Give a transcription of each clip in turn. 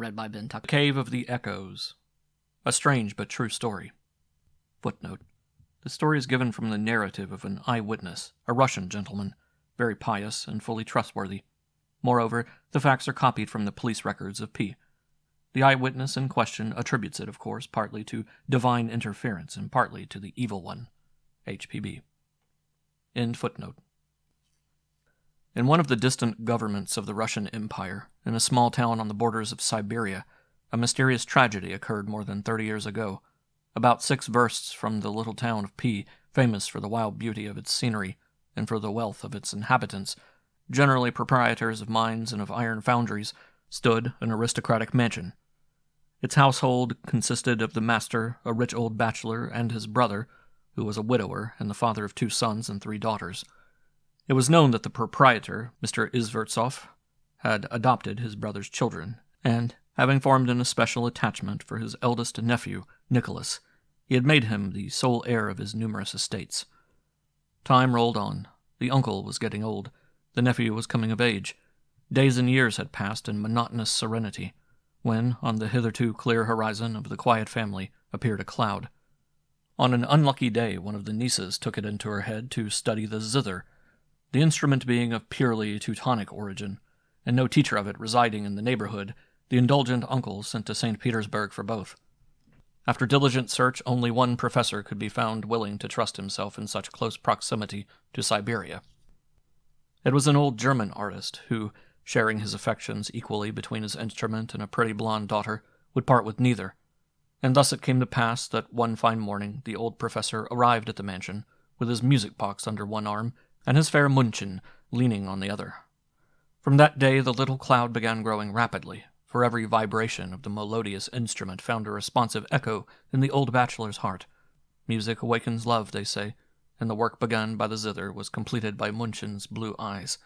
read by Ben Tucker. The Cave of the Echoes. A strange but true story. Footnote. The story is given from the narrative of an eyewitness, a Russian gentleman, very pious and fully trustworthy. Moreover, the facts are copied from the police records of P. The eyewitness in question attributes it, of course, partly to divine interference and partly to the evil one, HPB. End footnote. In one of the distant governments of the Russian Empire, in a small town on the borders of Siberia, a mysterious tragedy occurred more than 30 years ago. About 6 versts from the little town of P, famous for the wild beauty of its scenery and for the wealth of its inhabitants, generally proprietors of mines and of iron foundries, stood an aristocratic mansion. Its household consisted of the master, a rich old bachelor, and his brother, who was a widower and the father of 2 sons and 3 daughters. It was known that the proprietor, Mr. Izvertsov, had adopted his brother's children, and, having formed an especial attachment for his eldest nephew, Nicholas, he had made him the sole heir of his numerous estates. Time rolled on. The uncle was getting old. The nephew was coming of age. Days and years had passed in monotonous serenity, when, on the hitherto clear horizon of the quiet family, appeared a cloud. On an unlucky day, one of the nieces took it into her head to study the zither, the instrument being of purely Teutonic origin, and no teacher of it residing in the neighborhood. The indulgent uncle sent to St. Petersburg for both. After diligent search, only one professor could be found willing to trust himself in such close proximity to Siberia. It was an old German artist who, sharing his affections equally between his instrument and a pretty blonde daughter, would part with neither. And thus it came to pass that one fine morning the old professor arrived at the mansion, with his music box under one arm and his fair Munchin leaning on the other. From that day the little cloud began growing rapidly, for every vibration of the melodious instrument found a responsive echo in the old bachelor's heart. Music awakens love, they say, and the work begun by the zither was completed by Munchin's blue eyes.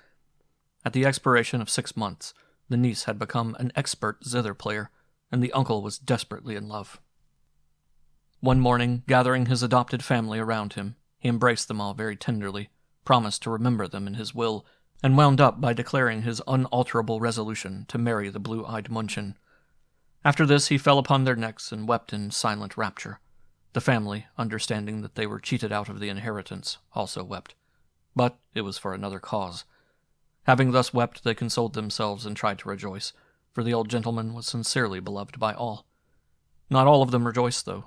At the expiration of 6 months, the niece had become an expert zither player, and the uncle was desperately in love. One morning, gathering his adopted family around him, he embraced them all very tenderly, promised to remember them in his will, and wound up by declaring his unalterable resolution to marry the blue-eyed Munchin. After this he fell upon their necks and wept in silent rapture. The family, understanding that they were cheated out of the inheritance, also wept. But it was for another cause. Having thus wept, they consoled themselves and tried to rejoice, for the old gentleman was sincerely beloved by all. Not all of them rejoiced, though.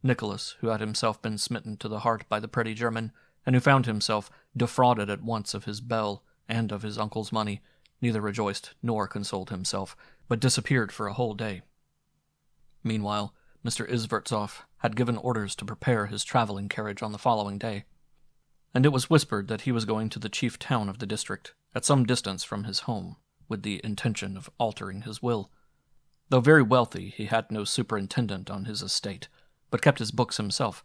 Nicholas, who had himself been smitten to the heart by the pretty German, and who found himself defrauded at once of his belle and of his uncle's money, neither rejoiced nor consoled himself, but disappeared for a whole day. Meanwhile, Mr. Izvertsov had given orders to prepare his traveling carriage on the following day, and it was whispered that he was going to the chief town of the district, at some distance from his home, with the intention of altering his will. Though very wealthy, he had no superintendent on his estate, but kept his books himself.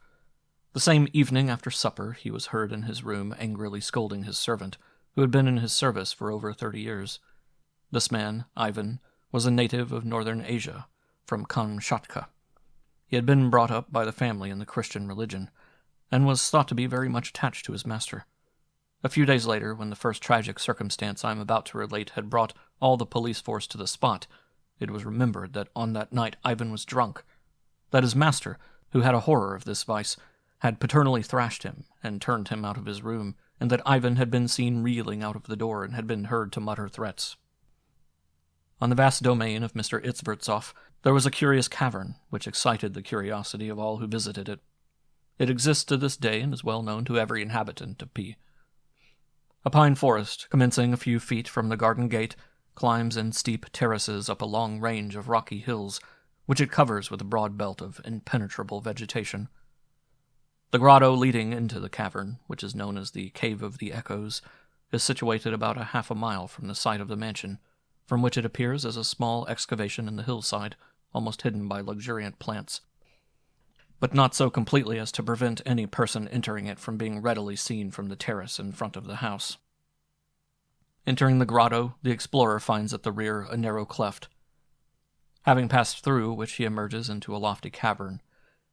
The same evening after supper he was heard in his room angrily scolding his servant, who had been in his service for over 30 years. This man, Ivan, was a native of northern Asia, from Kamchatka. He had been brought up by the family in the Christian religion, and was thought to be very much attached to his master. A few days later, when the first tragic circumstance I am about to relate had brought all the police force to the spot, it was remembered that on that night Ivan was drunk, that his master, who had a horror of this vice, had paternally thrashed him and turned him out of his room, and that Ivan had been seen reeling out of the door and had been heard to mutter threats. On the vast domain of Mr. Izvertsov there was a curious cavern, which excited the curiosity of all who visited it. It exists to this day and is well known to every inhabitant of P. A pine forest, commencing a few feet from the garden gate, climbs in steep terraces up a long range of rocky hills, which it covers with a broad belt of impenetrable vegetation. The grotto leading into the cavern, which is known as the Cave of the Echoes, is situated about a half a mile from the site of the mansion, from which it appears as a small excavation in the hillside, almost hidden by luxuriant plants, but not so completely as to prevent any person entering it from being readily seen from the terrace in front of the house. Entering the grotto, the explorer finds at the rear a narrow cleft. Having passed through which he emerges into a lofty cavern,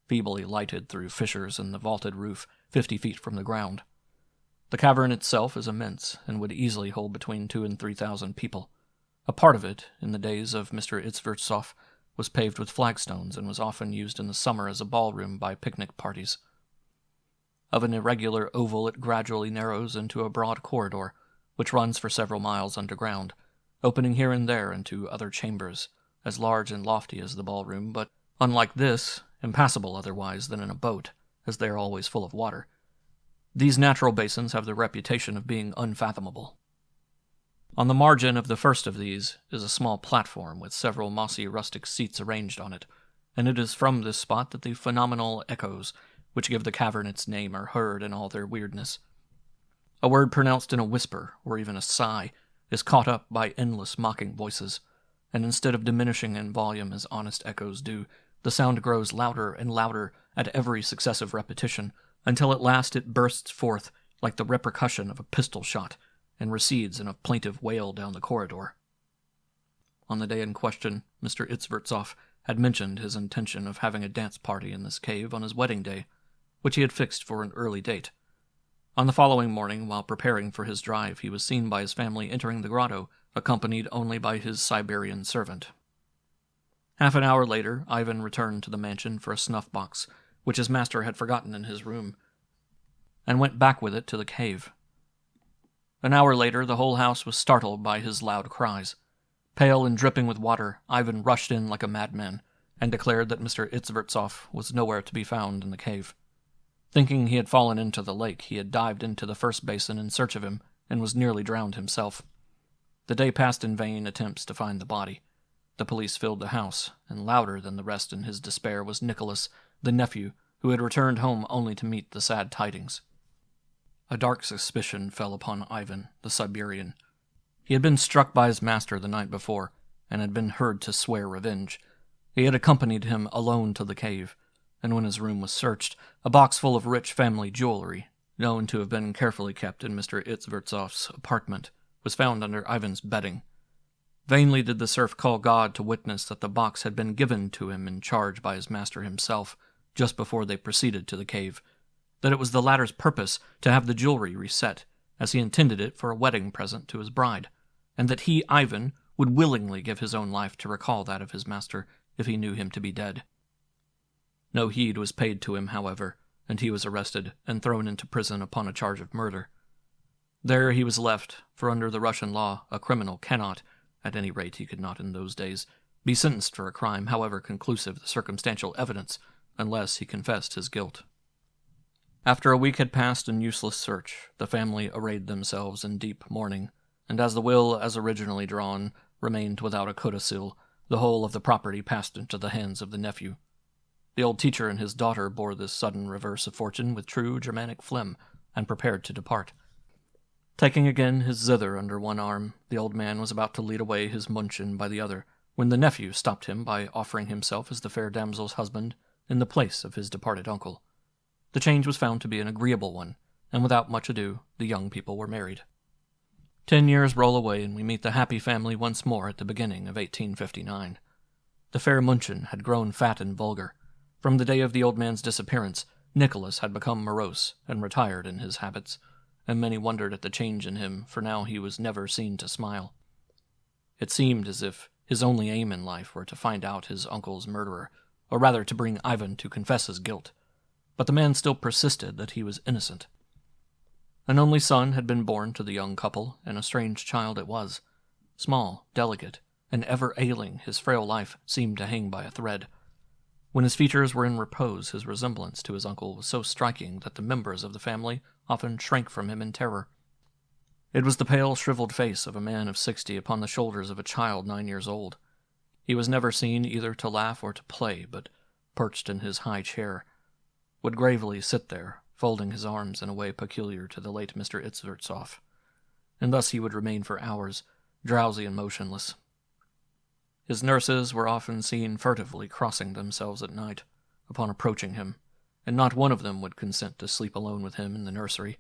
feebly lighted through fissures in the vaulted roof 50 feet from the ground. The cavern itself is immense, and would easily hold between 2,000 and 3,000 people. A part of it, in the days of Mr. Itzvertsoff, was paved with flagstones and was often used in the summer as a ballroom by picnic parties. Of an irregular oval, it gradually narrows into a broad corridor, which runs for several miles underground, opening here and there into other chambers, as large and lofty as the ballroom, but, unlike this, impassable otherwise than in a boat, as they are always full of water. These natural basins have the reputation of being unfathomable. On the margin of the first of these is a small platform with several mossy rustic seats arranged on it, and it is from this spot that the phenomenal echoes which give the cavern its name are heard in all their weirdness. A word pronounced in a whisper, or even a sigh, is caught up by endless mocking voices, and instead of diminishing in volume as honest echoes do, the sound grows louder and louder at every successive repetition, until at last it bursts forth like the repercussion of a pistol shot, and recedes in a plaintive wail down the corridor. On the day in question, Mr. Itzvertsoff had mentioned his intention of having a dance party in this cave on his wedding day, which he had fixed for an early date. On the following morning, while preparing for his drive, he was seen by his family entering the grotto, accompanied only by his Siberian servant. Half an hour later, Ivan returned to the mansion for a snuff-box, which his master had forgotten in his room, and went back with it to the cave. An hour later, the whole house was startled by his loud cries. Pale and dripping with water, Ivan rushed in like a madman, and declared that Mr. Itzvertsoff was nowhere to be found in the cave. Thinking he had fallen into the lake, he had dived into the first basin in search of him, and was nearly drowned himself. The day passed in vain attempts to find the body. The police filled the house, and louder than the rest in his despair was Nicholas, the nephew, who had returned home only to meet the sad tidings. A dark suspicion fell upon Ivan, the Siberian. He had been struck by his master the night before, and had been heard to swear revenge. He had accompanied him alone to the cave, and when his room was searched, a box full of rich family jewelry, known to have been carefully kept in Mr. Itzvertsoff's apartment, was found under Ivan's bedding. Vainly did the serf call God to witness that the box had been given to him in charge by his master himself, just before they proceeded to the cave, that it was the latter's purpose to have the jewelry reset, as he intended it for a wedding present to his bride, and that he, Ivan, would willingly give his own life to recall that of his master if he knew him to be dead. No heed was paid to him, however, and he was arrested and thrown into prison upon a charge of murder. There he was left, for under the Russian law a criminal cannot, at any rate he could not in those days, be sentenced for a crime, however conclusive the circumstantial evidence, unless he confessed his guilt. After a week had passed in useless search, the family arrayed themselves in deep mourning, and as the will, as originally drawn, remained without a codicil, the whole of the property passed into the hands of the nephew. The old teacher and his daughter bore this sudden reverse of fortune with true Germanic phlegm, and prepared to depart. Taking again his zither under one arm, the old man was about to lead away his Munchin by the other, when the nephew stopped him by offering himself as the fair damsel's husband in the place of his departed uncle. The change was found to be an agreeable one, and without much ado the young people were married. 10 years roll away, and we meet the happy family once more at the beginning of 1859. The fair Munchin had grown fat and vulgar. From the day of the old man's disappearance, Nicholas had become morose and retired in his habits, and many wondered at the change in him, for now he was never seen to smile. It seemed as if his only aim in life were to find out his uncle's murderer, or rather to bring Ivan to confess his guilt. But the man still persisted that he was innocent. An only son had been born to the young couple, and a strange child it was. Small, delicate, and ever ailing, his frail life seemed to hang by a thread. When his features were in repose, his resemblance to his uncle was so striking that the members of the family often shrank from him in terror. It was the pale, shriveled face of a man of 60 upon the shoulders of a child 9 years old. He was never seen either to laugh or to play, but, perched in his high chair, would gravely sit there, folding his arms in a way peculiar to the late Mr. Itzvertsoff, and thus he would remain for hours, drowsy and motionless. His nurses were often seen furtively crossing themselves at night, upon approaching him, and not one of them would consent to sleep alone with him in the nursery.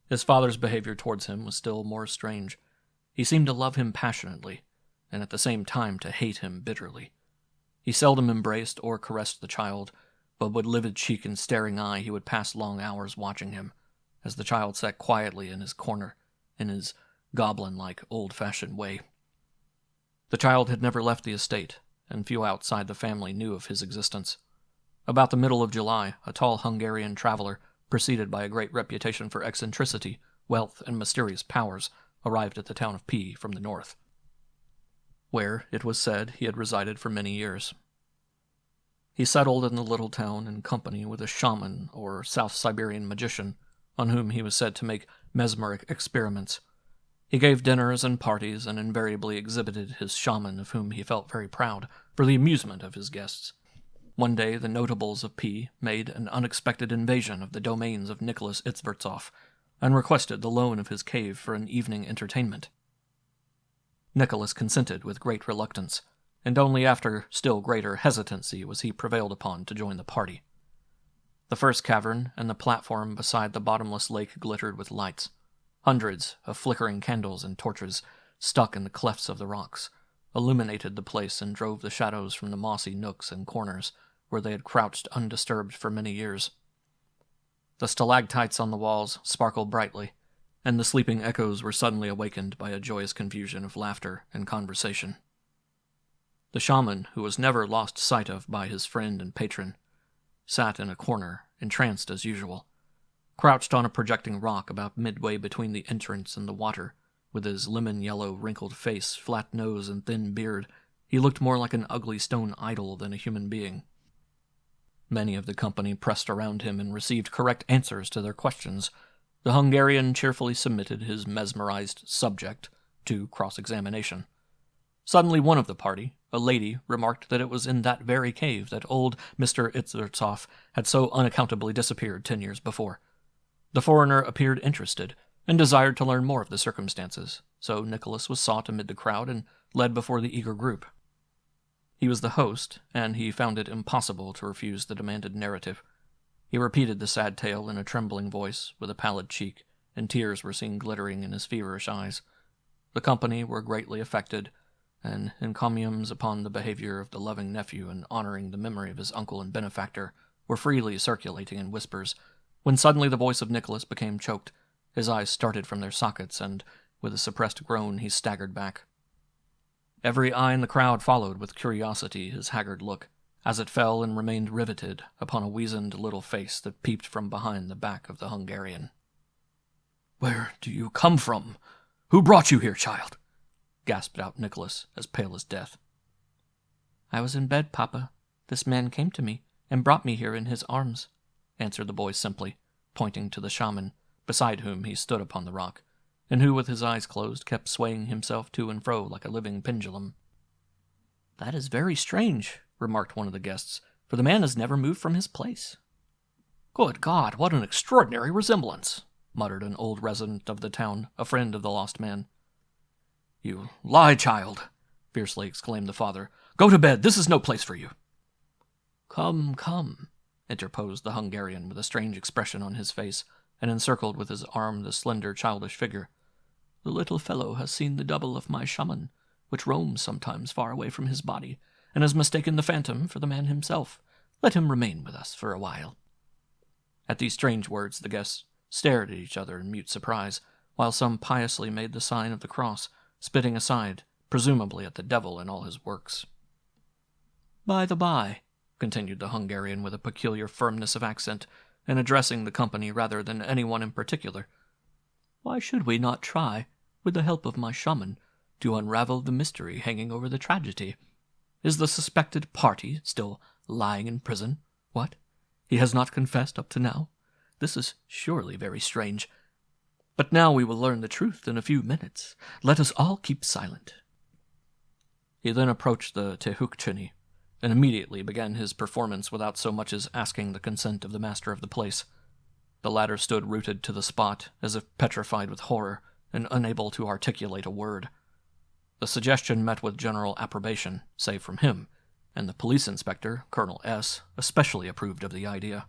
His father's behavior towards him was still more strange. He seemed to love him passionately, and at the same time to hate him bitterly. He seldom embraced or caressed the child, but with livid cheek and staring eye he would pass long hours watching him, as the child sat quietly in his corner, in his goblin-like, old-fashioned way. The child had never left the estate, and few outside the family knew of his existence. About the middle of July, a tall Hungarian traveler, preceded by a great reputation for eccentricity, wealth, and mysterious powers, arrived at the town of P from the north, where, it was said, he had resided for many years. He settled in the little town in company with a shaman, or South Siberian magician, on whom he was said to make mesmeric experiments. He gave dinners and parties, and invariably exhibited his shaman, of whom he felt very proud, for the amusement of his guests. One day the notables of P made an unexpected invasion of the domains of Nicholas Itzvertsov, and requested the loan of his cave for an evening entertainment. Nicholas consented with great reluctance, and only after still greater hesitancy was he prevailed upon to join the party. The first cavern and the platform beside the bottomless lake glittered with lights. Hundreds of flickering candles and torches, stuck in the clefts of the rocks, illuminated the place and drove the shadows from the mossy nooks and corners where they had crouched undisturbed for many years. The stalactites on the walls sparkled brightly, and the sleeping echoes were suddenly awakened by a joyous confusion of laughter and conversation. The shaman, who was never lost sight of by his friend and patron, sat in a corner, entranced as usual. Crouched on a projecting rock about midway between the entrance and the water, with his lemon-yellow, wrinkled face, flat nose, and thin beard, he looked more like an ugly stone idol than a human being. Many of the company pressed around him and received correct answers to their questions. The Hungarian cheerfully submitted his mesmerized subject to cross-examination. Suddenly one of the party, a lady, remarked that it was in that very cave that old Mr. Itzvertsov had so unaccountably disappeared 10 years before. The foreigner appeared interested, and desired to learn more of the circumstances, so Nicholas was sought amid the crowd and led before the eager group. He was the host, and he found it impossible to refuse the demanded narrative. He repeated the sad tale in a trembling voice, with a pallid cheek, and tears were seen glittering in his feverish eyes. The company were greatly affected, and encomiums upon the behavior of the loving nephew and honoring the memory of his uncle and benefactor were freely circulating in whispers, when suddenly the voice of Nicholas became choked. His eyes started from their sockets, and, with a suppressed groan, he staggered back. Every eye in the crowd followed with curiosity his haggard look, as it fell and remained riveted upon a weazened little face that peeped from behind the back of the Hungarian. "Where do you come from? Who brought you here, child?" gasped out Nicholas, as pale as death. "I was in bed, Papa. This man came to me and brought me here in his arms," answered the boy simply, pointing to the shaman, beside whom he stood upon the rock, and who, with his eyes closed, kept swaying himself to and fro like a living pendulum. "That is very strange," remarked one of the guests, "for the man has never moved from his place." "Good God, what an extraordinary resemblance!" muttered an old resident of the town, a friend of the lost man. "You lie, child!" fiercely exclaimed the father. "Go to bed, this is no place for you." "Come, come," interposed the Hungarian with a strange expression on his face, and encircled with his arm the slender childish figure. "The little fellow has seen the double of my shaman, which roams sometimes far away from his body, and has mistaken the phantom for the man himself. Let him remain with us for a while." At these strange words the guests stared at each other in mute surprise, while some piously made the sign of the cross, spitting aside, presumably at the devil and all his works. "By the by," continued the Hungarian with a peculiar firmness of accent, and addressing the company rather than anyone in particular, "why should we not try, with the help of my shaman, to unravel the mystery hanging over the tragedy? Is the suspected party still lying in prison? What? He has not confessed up to now? This is surely very strange. But now we will learn the truth in a few minutes. Let us all keep silent." He then approached the Tehukchini, and immediately began his performance without so much as asking the consent of the master of the place. The latter stood rooted to the spot, as if petrified with horror, and unable to articulate a word. The suggestion met with general approbation, save from him, and the police inspector, Colonel S., especially approved of the idea.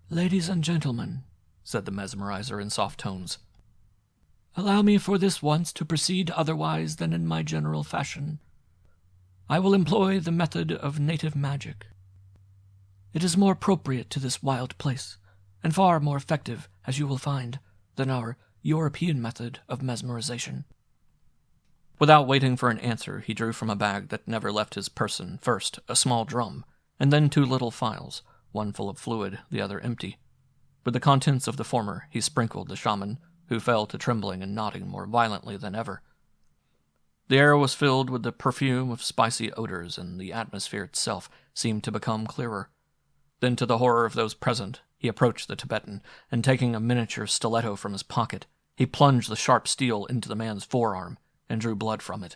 "Ladies and gentlemen," said the mesmerizer in soft tones, "allow me for this once to proceed otherwise than in my general fashion. I will employ the method of native magic. It is more appropriate to this wild place, and far more effective, as you will find, than our European method of mesmerization. Without waiting for an answer, he drew from a bag that never left his person first a small drum, and then 2 little phials, one full of fluid, the other empty. With the contents of the former, he sprinkled the shaman, who fell to trembling and nodding more violently than ever. The air was filled with the perfume of spicy odors, and the atmosphere itself seemed to become clearer. Then, to the horror of those present, he approached the Tibetan, and taking a miniature stiletto from his pocket, he plunged the sharp steel into the man's forearm, and drew blood from it,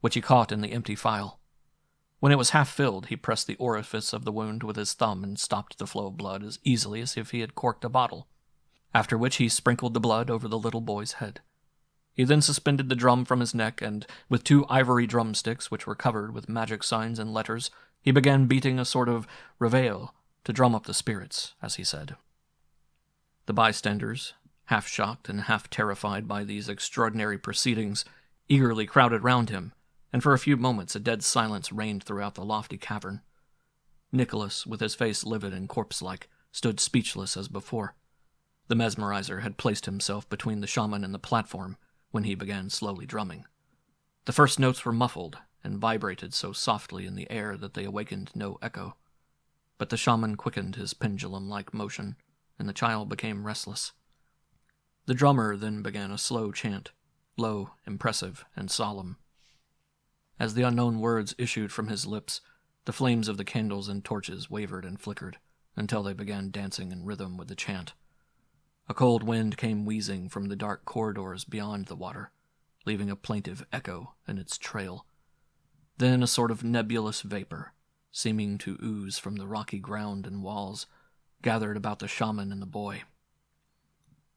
which he caught in the empty phial. When it was half filled, he pressed the orifice of the wound with his thumb and stopped the flow of blood as easily as if he had corked a bottle, after which he sprinkled the blood over the little boy's head. He then suspended the drum from his neck, and, with 2 ivory drumsticks which were covered with magic signs and letters, he began beating a sort of reveille to drum up the spirits, as he said. The bystanders, half shocked and half terrified by these extraordinary proceedings, eagerly crowded round him, and for a few moments a dead silence reigned throughout the lofty cavern. Nicholas, with his face livid and corpse-like, stood speechless as before. The mesmerizer had placed himself between the shaman and the platform when he began slowly drumming. The first notes were muffled and vibrated so softly in the air that they awakened no echo. But the shaman quickened his pendulum-like motion, and the child became restless. The drummer then began a slow chant, low, impressive, and solemn. As the unknown words issued from his lips, the flames of the candles and torches wavered and flickered, until they began dancing in rhythm with the chant. A cold wind came wheezing from the dark corridors beyond the water, leaving a plaintive echo in its trail. Then a sort of nebulous vapor, seeming to ooze from the rocky ground and walls, gathered about the shaman and the boy.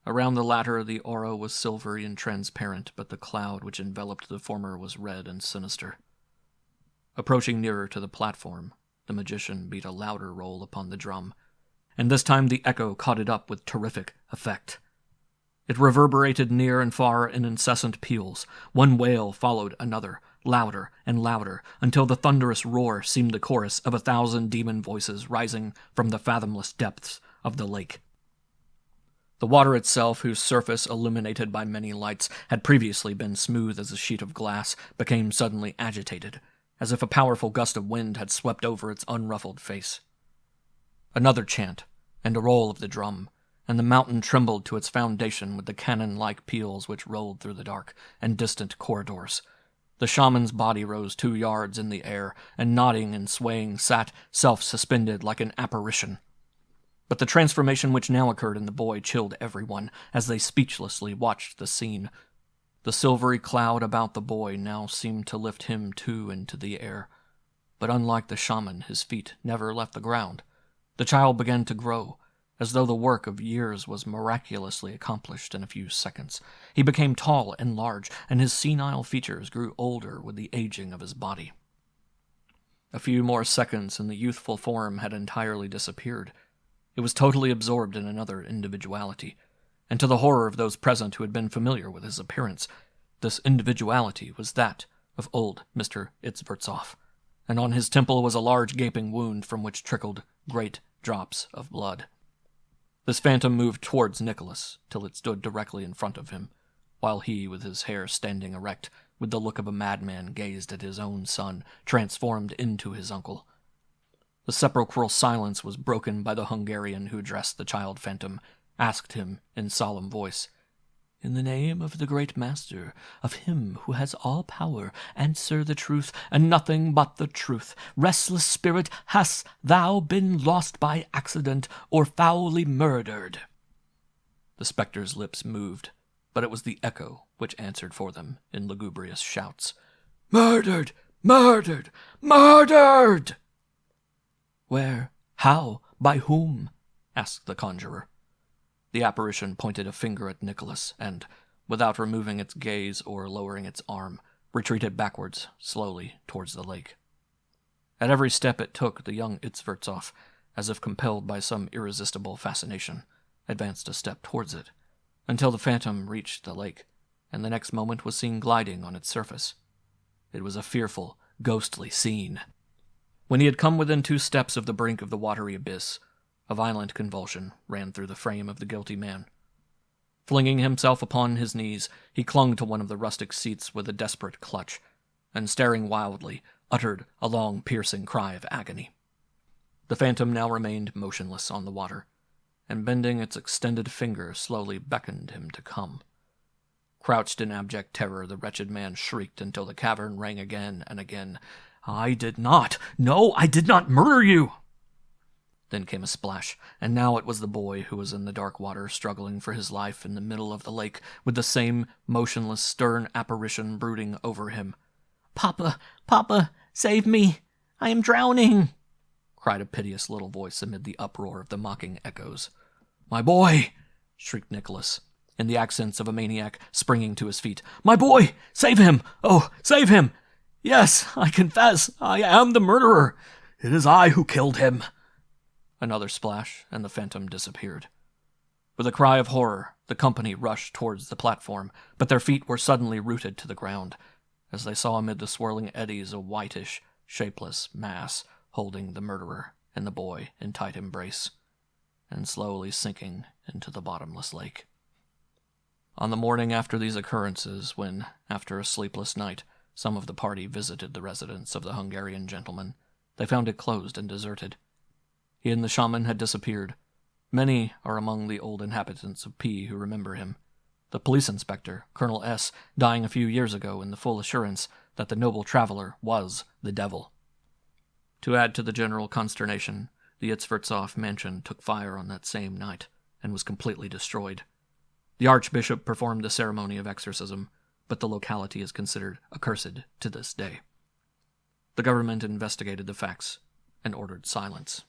Around the latter the aura was silvery and transparent, but the cloud which enveloped the former was red and sinister. Approaching nearer to the platform, the magician beat a louder roll upon the drum, and this time the echo caught it up with terrific effect. It reverberated near and far in incessant peals. One wail followed another, louder and louder, until the thunderous roar seemed the chorus of 1,000 demon voices rising from the fathomless depths of the lake. The water itself, whose surface, illuminated by many lights, had previously been smooth as a sheet of glass, became suddenly agitated, as if a powerful gust of wind had swept over its unruffled face. Another chant, and a roll of the drum, and the mountain trembled to its foundation with the cannon-like peals which rolled through the dark and distant corridors. The shaman's body rose 2 yards in the air, and nodding and swaying sat self-suspended like an apparition. But the transformation which now occurred in the boy chilled everyone, as they speechlessly watched the scene. The silvery cloud about the boy now seemed to lift him too into the air. But unlike the shaman, his feet never left the ground. The child began to grow, as though the work of years was miraculously accomplished in a few seconds. He became tall and large, and his senile features grew older with the aging of his body. A few more seconds and the youthful form had entirely disappeared. It was totally absorbed in another individuality, and to the horror of those present who had been familiar with his appearance, this individuality was that of old Mr. Itzvertsoff, and on his temple was a large gaping wound from which trickled great drops of blood. This phantom moved towards Nicholas, till it stood directly in front of him, while he, with his hair standing erect, with the look of a madman, gazed at his own son, transformed into his uncle. The sepulchral silence was broken by the Hungarian who addressed the child phantom, asked him in solemn voice, "In the name of the great master, of him who has all power, answer the truth, and nothing but the truth. Restless spirit, hast thou been lost by accident, or foully murdered?" The spectre's lips moved, but it was the echo which answered for them in lugubrious shouts. "Murdered! Murdered! Murdered!" "Where? How? By whom?" asked the conjurer. The apparition pointed a finger at Nicholas, and, without removing its gaze or lowering its arm, retreated backwards, slowly, towards the lake. At every step it took, the young Itzvertsoff, as if compelled by some irresistible fascination, advanced a step towards it, until the phantom reached the lake, and the next moment was seen gliding on its surface. It was a fearful, ghostly scene. When he had come within 2 steps of the brink of the watery abyss, a violent convulsion ran through the frame of the guilty man. Flinging himself upon his knees, he clung to one of the rustic seats with a desperate clutch, and staring wildly, uttered a long, piercing cry of agony. The phantom now remained motionless on the water, and bending its extended finger slowly beckoned him to come. Crouched in abject terror, the wretched man shrieked until the cavern rang again and again. "I did not! No, I did not murder you!" Then came a splash, and now it was the boy who was in the dark water, struggling for his life in the middle of the lake, with the same motionless, stern apparition brooding over him. "Papa, Papa, save me! I am drowning!" cried a piteous little voice amid the uproar of the mocking echoes. "My boy!" shrieked Nicholas, in the accents of a maniac, springing to his feet. "My boy! Save him! Oh, save him! Yes, I confess, I am the murderer! It is I who killed him!" Another splash, and the phantom disappeared. With a cry of horror, the company rushed towards the platform, but their feet were suddenly rooted to the ground, as they saw amid the swirling eddies a whitish, shapeless mass holding the murderer and the boy in tight embrace, and slowly sinking into the bottomless lake. On the morning after these occurrences, when, after a sleepless night, some of the party visited the residence of the Hungarian gentleman, they found it closed and deserted. He and the shaman had disappeared. Many are among the old inhabitants of P who remember him. The police inspector, Colonel S., dying a few years ago in the full assurance that the noble traveler was the devil. To add to the general consternation, the Itzvertsov mansion took fire on that same night and was completely destroyed. The archbishop performed the ceremony of exorcism, but the locality is considered accursed to this day. The government investigated the facts and ordered silence.